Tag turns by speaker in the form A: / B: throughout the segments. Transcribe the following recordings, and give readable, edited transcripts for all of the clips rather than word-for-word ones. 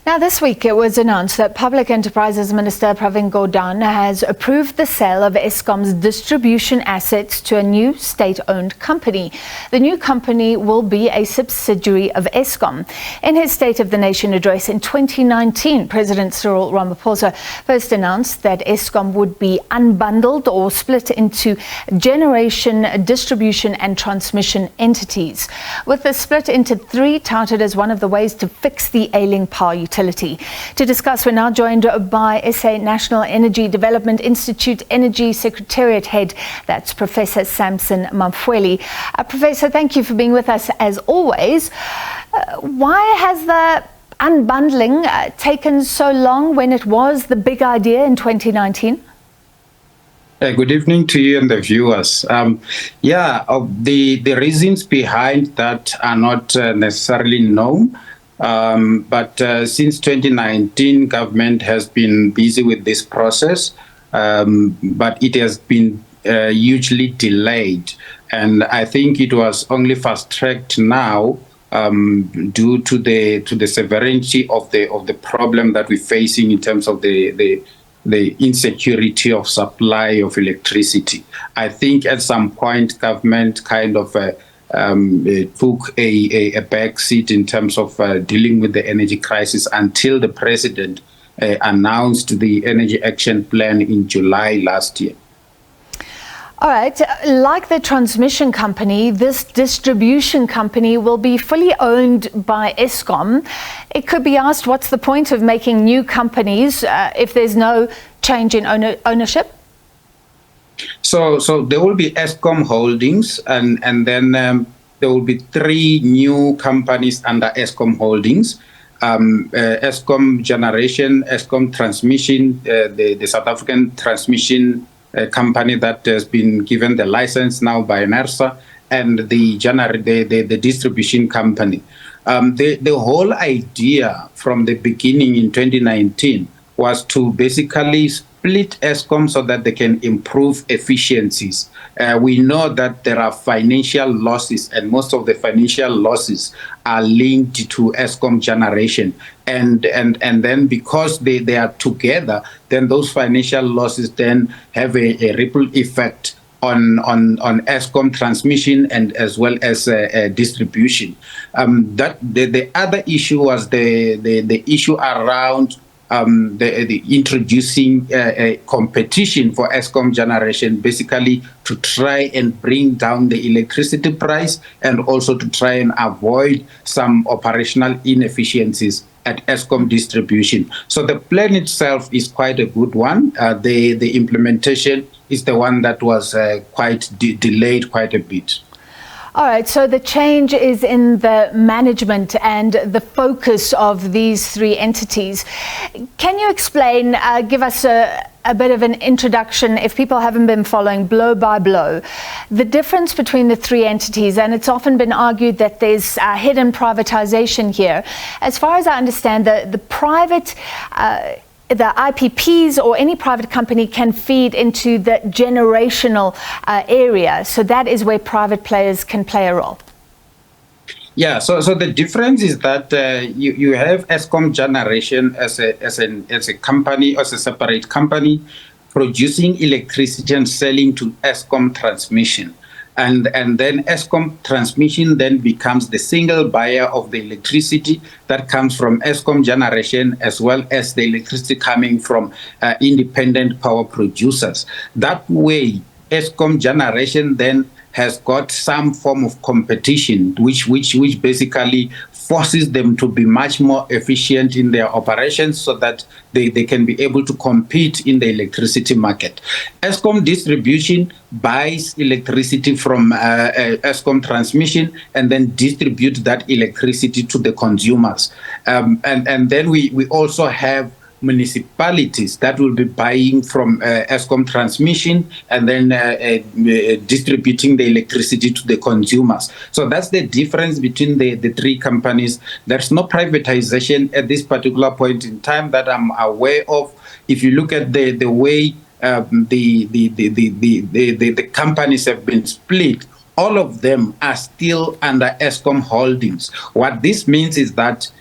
A: Now, this week it was announced that Public Enterprises Minister Pravin Gordhan has approved the sale of Eskom's distribution assets to a new state-owned company. The new company will be a subsidiary of Eskom. In his State of the Nation address in 2019, President Cyril Ramaphosa first announced that Eskom would be unbundled or split into generation, distribution and transmission entities, with the split into three touted as one of the ways to fix the ailing power utility. To discuss, we're now joined by SA National Energy Development Institute Energy Secretariat Head, that's Professor Sampson Maphweli. Professor, thank you for being with us as always. Why has the unbundling taken so long when it was the big idea in 2019?
B: Good evening to you and the viewers. The reasons behind that are not necessarily known. But since 2019, government has been busy with this process, but it has been hugely delayed. And I think it was only fast-tracked now due to the severity of the problem that we're facing in terms of the insecurity of supply of electricity. I think at some point government kind of took a back seat in terms of dealing with the energy crisis until the president announced the Energy Action Plan in July last year.
A: All right, like the transmission company, this distribution company will be fully owned by Eskom. It could be asked, what's the point of making new companies if there's no change in ownership?
B: So there will be Eskom Holdings, and then there will be three new companies under Eskom Holdings. Eskom Generation, Eskom Transmission, the South African transmission company that has been given the license now by NERSA, and the distribution company. The whole idea from the beginning in 2019 was to basically split Eskom so that they can improve efficiencies. We know that there are financial losses, and most of the financial losses are linked to Eskom Generation. And then because they are together, then those financial losses then have a ripple effect on Eskom Transmission and as well as distribution. That the other issue was the issue around the introducing a competition for Eskom Generation, basically to try and bring down the electricity price and also to try and avoid some operational inefficiencies at Eskom Distribution. So the plan itself is quite a good one. The implementation is the one that was quite delayed quite a bit.
A: All right, so the change is in the management and the focus of these three entities. Can you explain, give us a bit of an introduction, if people haven't been following blow by blow, the difference between the three entities? And it's often been argued that there's hidden privatization here. As far as I understand, the private the IPPs or any private company can feed into the generational area. So that is where private players can play a role.
B: Yeah, so the difference is that you have Eskom Generation as a company, as a separate company, producing electricity and selling to Eskom Transmission. And then Eskom Transmission then becomes the single buyer of the electricity that comes from Eskom Generation, as well as the electricity coming from independent power producers. That way, Eskom Generation then has got some form of competition, which basically forces them to be much more efficient in their operations so that they can be able to compete in the electricity market. Eskom Distribution buys electricity from Eskom Transmission and then distributes that electricity to the consumers. And then we also have municipalities that will be buying from Eskom Transmission and then distributing the electricity to the consumers. So that's the difference between the three companies. There's no privatization at this particular point in time that I'm aware of. If you look at the way the companies have been split, all of them are still under Eskom Holdings. What this means is that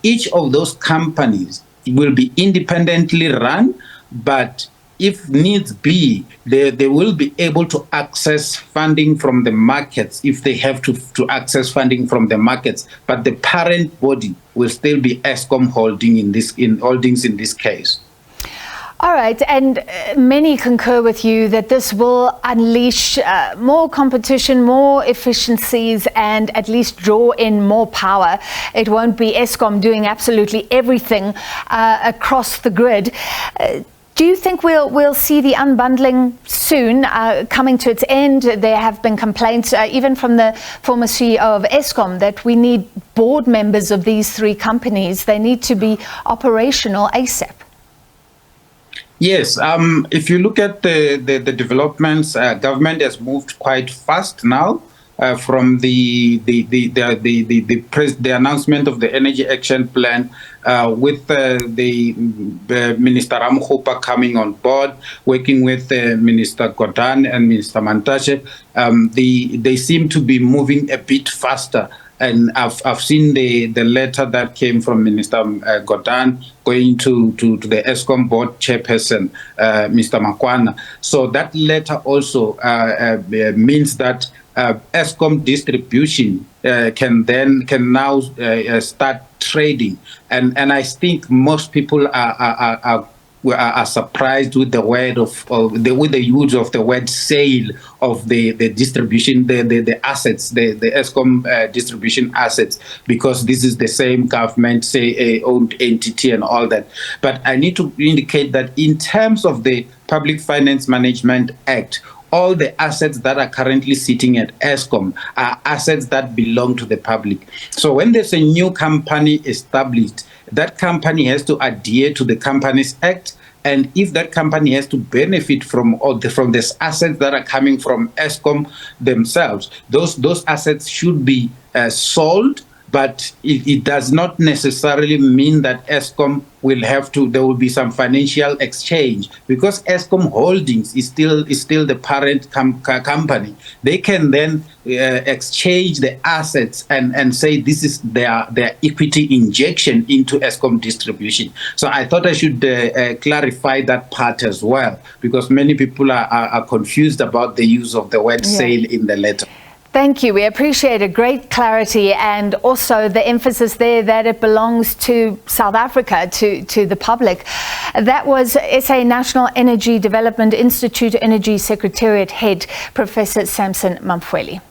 B: each of those companies will be independently run, but if needs be, they will be able to access funding from the markets if they have to access funding from the markets. But the parent body will still be Eskom Holdings in this case.
A: All right, and many concur with you that this will unleash more competition, more efficiencies, and at least draw in more power. It won't be Eskom doing absolutely everything across the grid. Do you think we'll see the unbundling soon coming to its end? There have been complaints, even from the former CEO of Eskom, that we need board members of these three companies. They need to be operational ASAP.
B: Yes, if you look at the developments, government has moved quite fast now. From the announcement of the Energy Action Plan, with the Minister Ramaphosa coming on board, working with Minister Gordhan and Minister Mantashe, they seem to be moving a bit faster. And I've seen the letter that came from Minister Gordhan going to the Eskom board chairperson, Mr. Makwana. So that letter also means that Eskom distribution can now start trading, and I think most people are surprised with the word with the use of the word sale of the distribution, the assets, the Eskom distribution assets, because this is the same government owned entity and all that. But I need to indicate that in terms of the Public Finance Management Act, all the assets that are currently sitting at Eskom are assets that belong to the public. So when there's a new company established, that company has to adhere to the Companies Act. And if that company has to benefit from the assets that are coming from Eskom themselves, those assets should be sold. But it does not necessarily mean that Eskom there will be some financial exchange, because Eskom Holdings is still the parent company. They can then exchange the assets and say this is their equity injection into Eskom distribution. So I thought I should clarify that part as well, because many people are confused about the use of the word sale in the letter.
A: Thank you. We appreciate a great clarity, and also the emphasis there that it belongs to South Africa, to the public. That was SA National Energy Development Institute Energy Secretariat Head, Professor Sampson Maphweli.